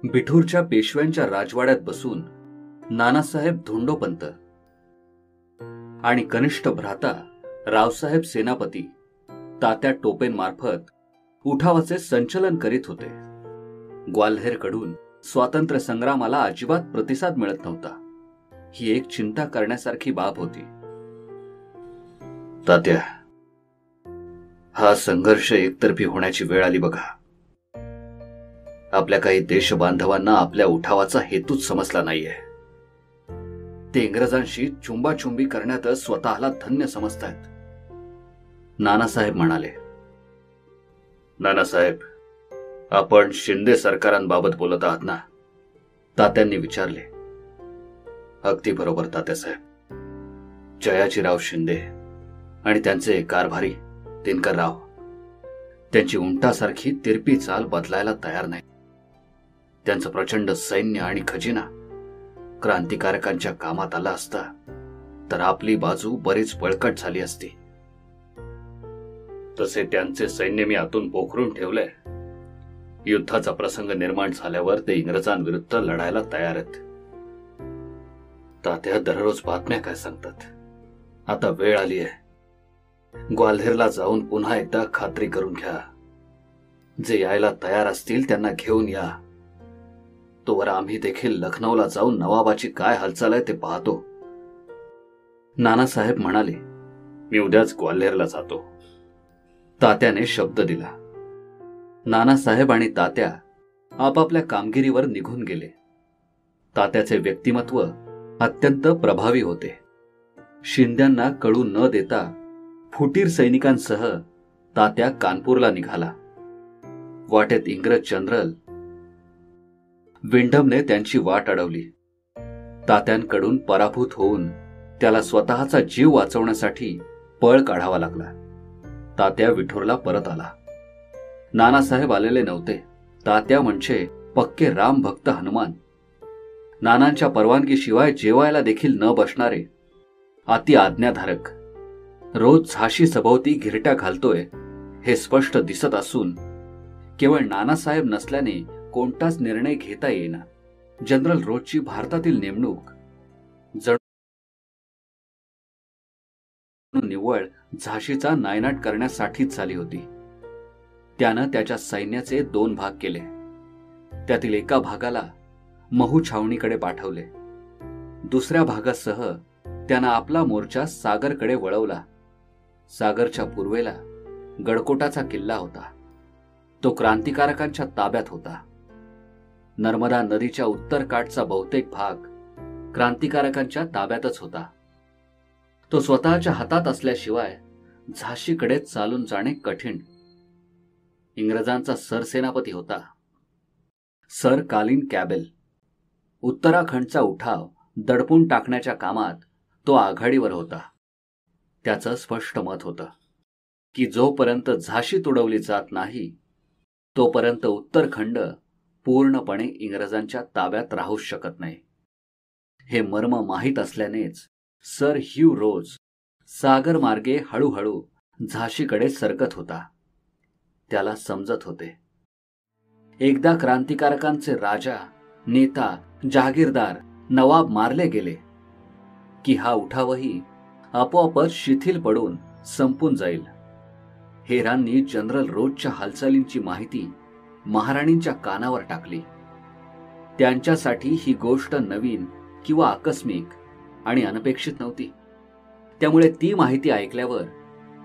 बिठूरच्या पेशव्यांच्या राजवाड्यात बसून नानासाहेब धोंडोपंत आणि कनिष्ठ भ्राता रावसाहेब सेनापती तात्या टोपेंमार्फत उठावाचे संचलन करीत होते. ग्वाल्हेरकडून स्वातंत्र्य संग्रामाला अजिबात प्रतिसाद मिळत नव्हता. ही एक चिंता करण्यासारखी बाब होती. तात्या, हा संघर्ष एकतर्फी होण्याची वेळ आली बघा. आपल्या काही देशबांधवांना आपल्या उठावाचा हेतूच समजला नाहीये. ते इंग्रजांशी चुंबाचुंबी करण्यातच स्वतःला धन्य समजतायत. नानासाहेब म्हणाले. नानासाहेब, आपण शिंदे सरकारांबाबत बोलत आहात ना? तात्यांनी विचारले. अगदी बरोबर तात्यासाहेब. जयाजीराव शिंदे आणि त्यांचे कारभारी दिनकरराव, त्यांची उंटासारखी तिरपी चाल बदलायला तयार नाही. त्यांचं प्रचंड सैन्य आणि खजिना क्रांतिकारकांच्या कामात आला असता तर आपली बाजू बरीच बळकट झाली असती. तसे त्यांचे सैन्य मी आतून पोखरून ठेवलंय. युद्धाचा प्रसंग निर्माण झाल्यावर ते इंग्रजांविरुद्ध लढायला तयार आहेत. तात्या, दररोज बातम्या काय सांगतात? आता वेळ आली आहे. ग्वाल्हेरला जाऊन पुन्हा एकदा खात्री करून घ्या. जे यायला तयार असतील त्यांना घेऊन या. तोवर आम्ही देखील लखनौला जाऊन नवाबाची काय हालचाल आहे ते पाहतो. नानासाहेब म्हणाले. मी उद्याच ग्वाल्हेरला जातो. तात्याने शब्द दिला. नानासाहेब आणि तात्या आपापल्या कामगिरीवर निघून गेले. तात्याचे व्यक्तिमत्व अत्यंत प्रभावी होते. शिंद्यांना कळू न देता फुटीर सैनिकांसह तात्या कानपूरला निघाला. वाटेत इंग्रज जनरल विंडमने त्यांची वाट अडवली. तात्यांकडून पराभूत होऊन त्याला स्वतःचा जीव वाचवण्यासाठी पळ काढावा लागला. तात्या विठूरला परत आला. नानासाहेब आलेले नव्हते. तात्या म्हणजे पक्के राम भक्त हनुमान. नानांच्या परवानगीशिवाय जेवायला देखील न बसणारे, अति आज्ञाधारक. रोज झाशी सभोवती घिरट्या घालतोय हे स्पष्ट दिसत असून केवळ नानासाहेब नसल्याने कोणताच निर्णय घेता येईना. जनरल रोजची भारतातील नेमणूक जणू निव्वळ झाशीचा नायनाट करण्यासाठीच झाली होती. त्यानं त्याच्या सैन्याचे 2 भाग केले. त्यातील एका भागाला महू छावणीकडे पाठवले. दुसऱ्या भागासह त्यानं आपला मोर्चा सागरकडे वळवला. सागरच्या पूर्वेला गडकोटाचा किल्ला होता. तो क्रांतिकारकांच्या ताब्यात होता. नर्मदा नदीच्या उत्तर काठचा बहुतेक भाग क्रांतिकारकांच्या ताब्यातच होता. तो स्वतःच्या हातात असल्याशिवाय झाशीकडे चालून जाणे कठीण. इंग्रजांचा सरसेनापती होता सर कालिन कॅबेल. उत्तराखंडचा उठाव दडपून टाकण्याच्या कामात तो आघाडीवर होता. त्याचं स्पष्ट मत होतं की जोपर्यंत झाशी तुडवली जात नाही तोपर्यंत उत्तरखंड पूर्णपणे इंग्रजांच्या ताब्यात राहूच शकत नाही. हे मर्म माहीत असल्यानेच सर ह्यू रोज सागर मार्गे हळूहळू झाशीकडे सरकत होता. त्याला समजत होते, एकदा क्रांतिकारकांचे राजा, नेता, जहागीरदार, नवाब मारले गेले की हा उठावही आपोआपच शिथिल पडून संपून जाईल. हेरांनी जनरल रोजच्या हालचालींची माहिती महाराणींच्या कानावर टाकली. त्यांच्यासाठी ही गोष्ट नवीन किंवा आकस्मिक आणि अनपेक्षित नव्हती. त्यामुळे ती माहिती ऐकल्यावर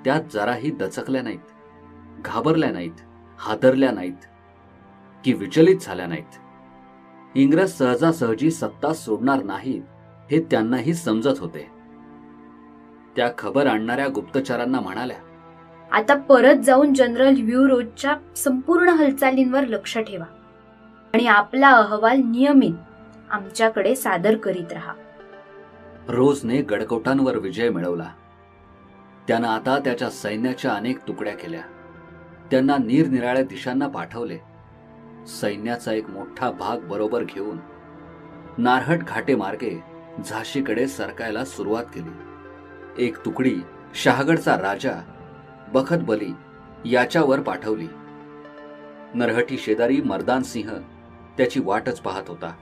त्या जराही दचकल्या नाहीत, घाबरल्या नाहीत, हादरल्या नाहीत की विचलित झाल्या नाहीत. इंग्रज सहजासहजी सत्ता सोडणार नाहीत हे त्यांनाही समजत होते. त्या खबर आणणाऱ्या गुप्तचरांना म्हणाल्या, आता परत जाऊन जनरल ह्यू रोजच्या संपूर्ण हालचालींवर लक्ष ठेवा आणि आपला अहवाल नियमित आमच्याकडे सादर करीत राहा. रोजने गडकोटांवर विजय मिळवला. त्यानं आता त्याच्या सैन्याच्या अनेक तुकड्या केल्या. त्यांना निरनिराळ्या दिशांना पाठवले. सैन्याचा एक मोठा भाग बरोबर घेऊन नारहट घाटे मार्गे झाशीकडे सरकायला सुरुवात केली. एक तुकडी शहागडचा राजा बखत बली याच्यावर पाठवली. नरहटी शेजारी मर्दान सिंह त्याची वाटच पाहत होता.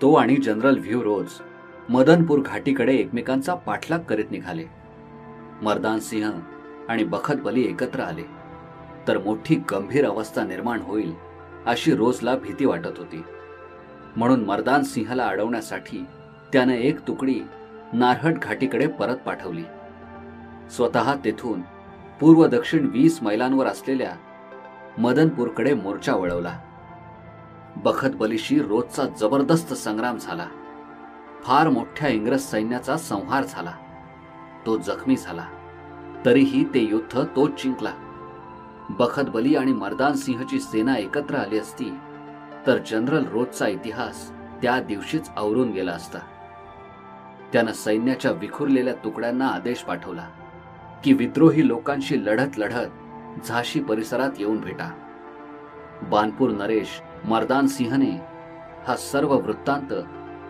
तो आणि जनरल व्ह्यूरोज मदनपूर घाटीकडे एकमेकांचा पाठलाग करीत निघाले. मर्दान सिंह आणि बखत बली एकत्र आले तर मोठी गंभीर अवस्था निर्माण होईल अशी रोजला भीती वाटत होती. म्हणून मर्दान सिंहला अडवण्यासाठी त्याने एक तुकडी नारहट घाटीकडे परत पाठवली. स्वतः तेथून पूर्व दक्षिण 20 मैलांवर असलेल्या मदनपूरकडे मोर्चा वळवला. बखत बलीशी रोजचा जबरदस्त संग्राम झाला. फार मोठ्या इंग्रज सैन्याचा संहार झाला. तो जखमी झाला, तरीही ते युद्ध तोच जिंकला. बखत बली आणि मर्दान सिंहची सेना एकत्र आली असती तर जनरल रोजचा इतिहास त्या दिवशीच आवरून गेला असता. त्यानं सैन्याच्या विखुरलेल्या तुकड्यांना आदेश पाठवला की विद्रोही लोकांशी लढत लढत झाशी परिसरात येऊन भेटा. बानपूर नरेश मर्दान सिंहने हा सर्व वृत्तांत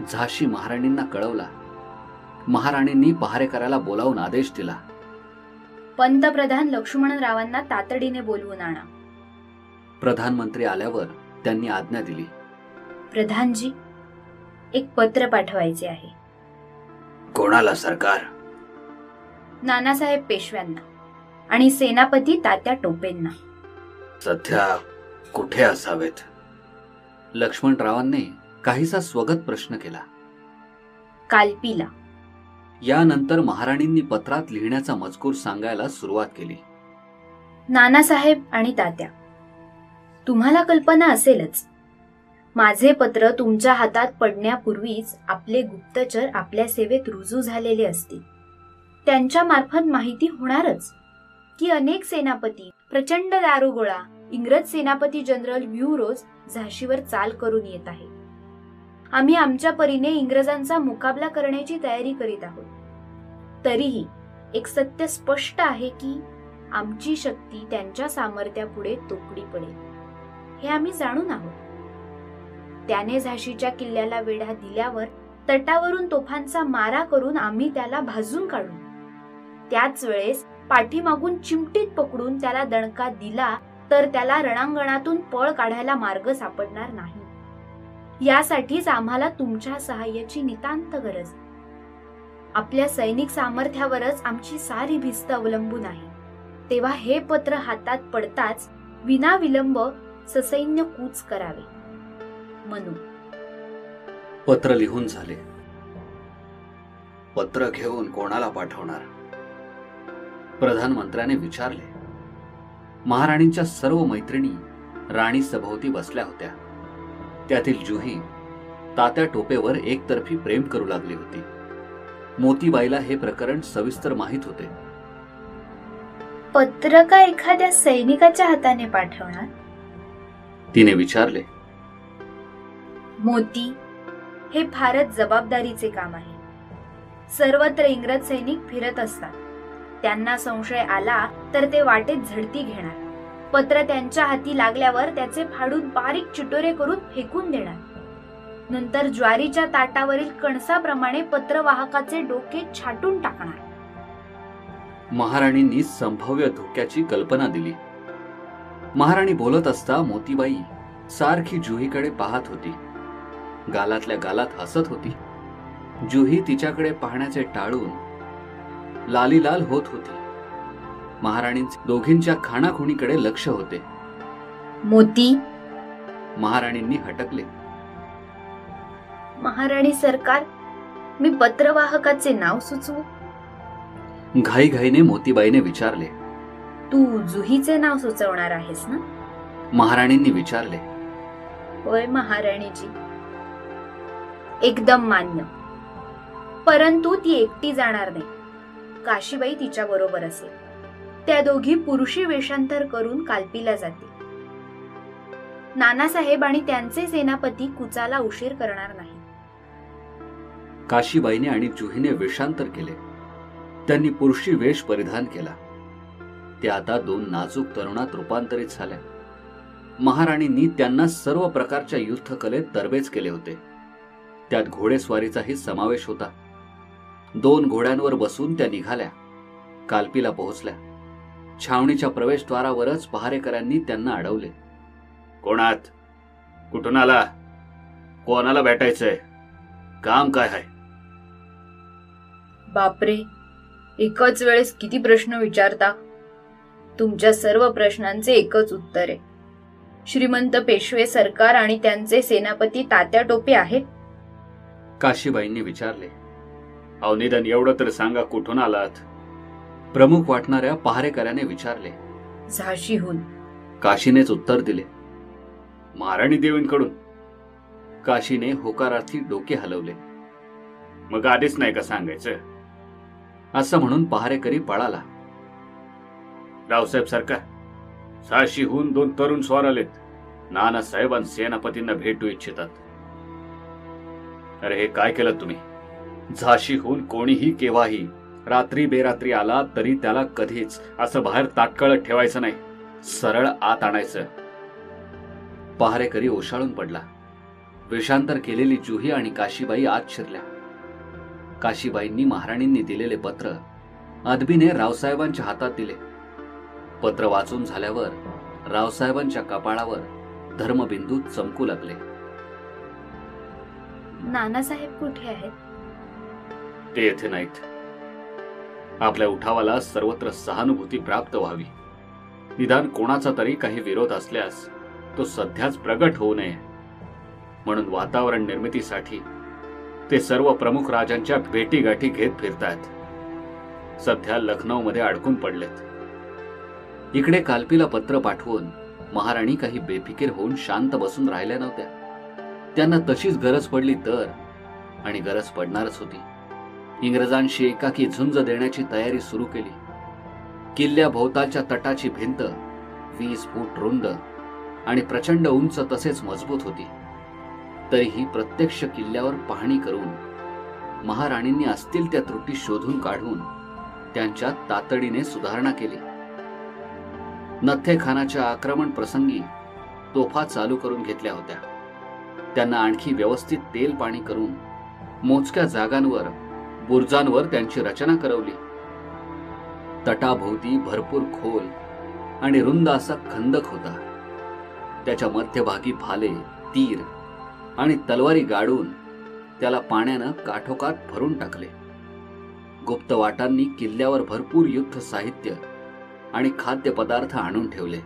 झाशी महाराणींना कळवला. महाराणींनी पहारेकऱ्याला बोलावून आदेश दिला, पंतप्रधान लक्ष्मणरावांना तातडीने बोलवून आणा. प्रधानमंत्री आल्यावर त्यांनी आज्ञा दिली, प्रधानजी, एक पत्र पाठवायचे आहे. कोणाला सरकार? नानासाहेब पेशव्यांना आणि सेनापती तात्या टोपेंना. सध्या कुठे असावेत? लक्ष्मणरावांनी काहीसा स्वगत प्रश्न केला. कालपीला. यानंतर महाराणींनी पत्रात लिहिण्याचा मजकूर सांगायला सुरुवात केली. नानासाहेब आणि तात्या, तुम्हाला कल्पना असेलच, माझे पत्र तुमच्या हातात पडण्यापूर्वीच आपले गुप्तचर आपल्या सेवेत रुजू झालेले असतील. त्यांच्या मार्फत माहिती होणारच की अनेक सेनापती, प्रचंड दारुगोळा, इंग्रज सेनापती जनरल व्ह्यूरोज झाशीवर चाल करून येत आहे. आम्ही आमच्या परीने इंग्रजांचा मुकाबला करण्याची तयारी करीत आहोत. तरीही एक सत्य स्पष्ट आहे की आमची शक्ती त्यांच्या सामर्थ्यापुढे तोकडी पडेल, हे आम्ही जाणून आहोत. त्याने झाशीच्या किल्ल्याला वेढा दिल्यावर तटावरून तोफांचा मारा करून आम्ही त्याला भाजून काढू. त्याच वेळेस पाठीमागून चिमटीत पकडून त्याला दणका दिला तर त्याला रणांगणातून पळ काढायला मार्ग सापडणार नाही. यासाठीच आम्हाला तुमच्या सहाय्याची नितांत गरज. आपल्या सैनिक सामर्थ्यावरच आमची सारी भिस्त अवलंबून आहे. तेव्हा हे पत्र हातात पडताच विनाविलंब ससैन्य कूच करावे. मनू. पत्र लिहून झाले. पत्र घेऊन कोणाला पाठवणार? प्रधानमंत्र्याने विचारले. महाराणींच्या सर्व मैत्रिणी राणी सभोवती बसल्या होत्या. त्यातील जुही तात्या टोपेवर एकतर्फी प्रेम करू लागली होती. मोतीबाईला हे प्रकरण सविस्तर माहीत होते. पत्र का एखाद्या सैनिकाच्या हाताने पाठवणार? तिने विचारले. मोती, हे फारच जबाबदारीचे काम आहे. सर्वत्र इंग्रज सैनिक फिरत असतात. त्यांना संशय आला तर ते वाटेत झडती घेणार. पत्र त्यांच्या हाती लागल्यावर त्याचे फाडून बारीक चिटोरे करून फेकून देणार. नंतर ज्वारीच्या ताटावरील कणसाप्रमाणे पत्रवाहकाचे डोके छाटून टाकणार. महाराणींनी संभाव्य धोक्याची कल्पना दिली. महाराणी बोलत असता मोतीबाई सारखी जुहीकडे पाहत होती. गालातल्या गालात हसत होती. जुही तिच्याकडे पाहण्याचे टाळून लालीलाल होत होती. महाराणींचे दोघींच्या खाणाखुणीकडे लक्ष होते. मोती. महाराणींनी हटकले. महाराणी सरकार, मी पत्रवाहकाचे नाव सुचवू? घाईघाईने मोतीबाईने विचारले. तू जुहीचे नाव सुचवणार आहेस ना? महाराणींनी विचारले. होय महाराणीजी, एकदम मान्य. परंतु ती एकटी जाणार नाही. काशीबाई तिच्या बरोबर असेल. त्या दोघी पुरुषी वेषांतर करून कालपीला जातील. नानासाहेब आणि त्यांचे सेनापती कुचाला उशीर करणार नाही. काशीबाईने आणि जुहीने वेषांतर केले. त्यांनी पुरुषी वेश परिधान केला. त्या आता 2 नाजूक तरुणात रूपांतरित झाल्या. महाराणींनी त्यांना सर्व प्रकारच्या युद्धकलेत तरबेज केले होते. त्यात घोडेस्वारीचाही समावेश होता. 2 घोड्यांवर बसून त्या निघाल्या. कालपीला पोहोचल्या. छावणीच्या प्रवेशद्वारावरच पहारेकऱ्यांनी त्यांना अडवले. कोणात? कुठून आला? कोणाला भेटायचंय? काम काय आहे? बापरे, एकाच वेळेस किती प्रश्न विचारता. तुमच्या सर्व प्रश्नांचे एकच उत्तर आहे. श्रीमंत पेशवे सरकार आणि त्यांचे सेनापती तात्या टोपे आहेत. काशीबाईंनी विचारले. अहो निदान एवढं तर सांगा, कुठून आलात? प्रमुख वाटणाऱ्या पहारेकऱ्याने विचारले. झाशीहून. काशीनेच उत्तर दिले. महाराणी देवींकडून? काशीने होकारार्थी डोके हलवले. मग आधीच नाही का सांगायचं? असं म्हणून पहारेकरी पळाला. रावसाहेब सरकार, झाशीहून 2 तरुण स्वार आलेत. नानासाहेब आणि सेनापतींना भेटू इच्छितात. अरे हे काय केलं तुम्ही? झाशीहून कोणीही केव्हाही रात्री बेरात्री आला तरी त्याला कधीच असं बाहेर ताटकळत ठेवायचं नाही. सरळ आत आणायचं. पहारेकरी ओशाळून पडला. वेषांतर केलेली जुही आणि काशीबाई आत शिरल्या. काशीबाईंनी महाराणींनी दिलेले पत्र अदबीने रावसाहेबांच्या हातात दिले. पत्र वाचून झाल्यावर रावसाहेबांच्या कपाळावर धर्मबिंदू चमकू लागले. नानासाहेब कुठे आहेत? ते येथे नाहीत. आपल्या उठावाला सर्वत्र सहानुभूती प्राप्त व्हावी, निदान कोणाचा तरी काही विरोध असल्यास तो सध्याच प्रगट होऊ नये म्हणून वातावरण निर्मितीसाठी ते सर्व प्रमुख राजांच्या भेटीगाठी घेत फिरतायत. सध्या लखनौमध्ये अडकून पडलेत. इकडे कालपीला पत्र पाठवून महाराणी काही बेफिकीर होऊन शांत बसून राहिल्या नव्हत्या. त्यांना तशीच गरज पडली तर, आणि गरज पडणारच होती, इंग्रजांशी एकाकी झुंज देण्याची तयारी सुरू केली. किल्ल्याभोवतालच्या तटाची भिंत 20 फूट रुंद आणि प्रचंड उंच तसेच मजबूत होती. तरीही प्रत्यक्ष किल्ल्यावर पाहणी करून महाराणींनी असतील त्या त्रुटी शोधून काढून त्यांच्यात तातडीने सुधारणा केली. नथ्थे खानाच्या आक्रमण प्रसंगी तोफा चालू करून घेतल्या होत्या. त्यांना आणखी व्यवस्थित तेल पाणी करून मोजक्या जागांवर बुर्जांवर त्यांची रचना करवली. तटाभोवती भरपूर खोल आणि रुंद असा खंदक होता. त्याच्या मध्यभागी भाले, तीर आणि तलवारी गाडून त्याला पाण्यानं काठोकाठ भरून टाकले. गुप्तवाटांनी किल्ल्यावर भरपूर युद्ध साहित्य आणि खाद्यपदार्थ आणून ठेवले.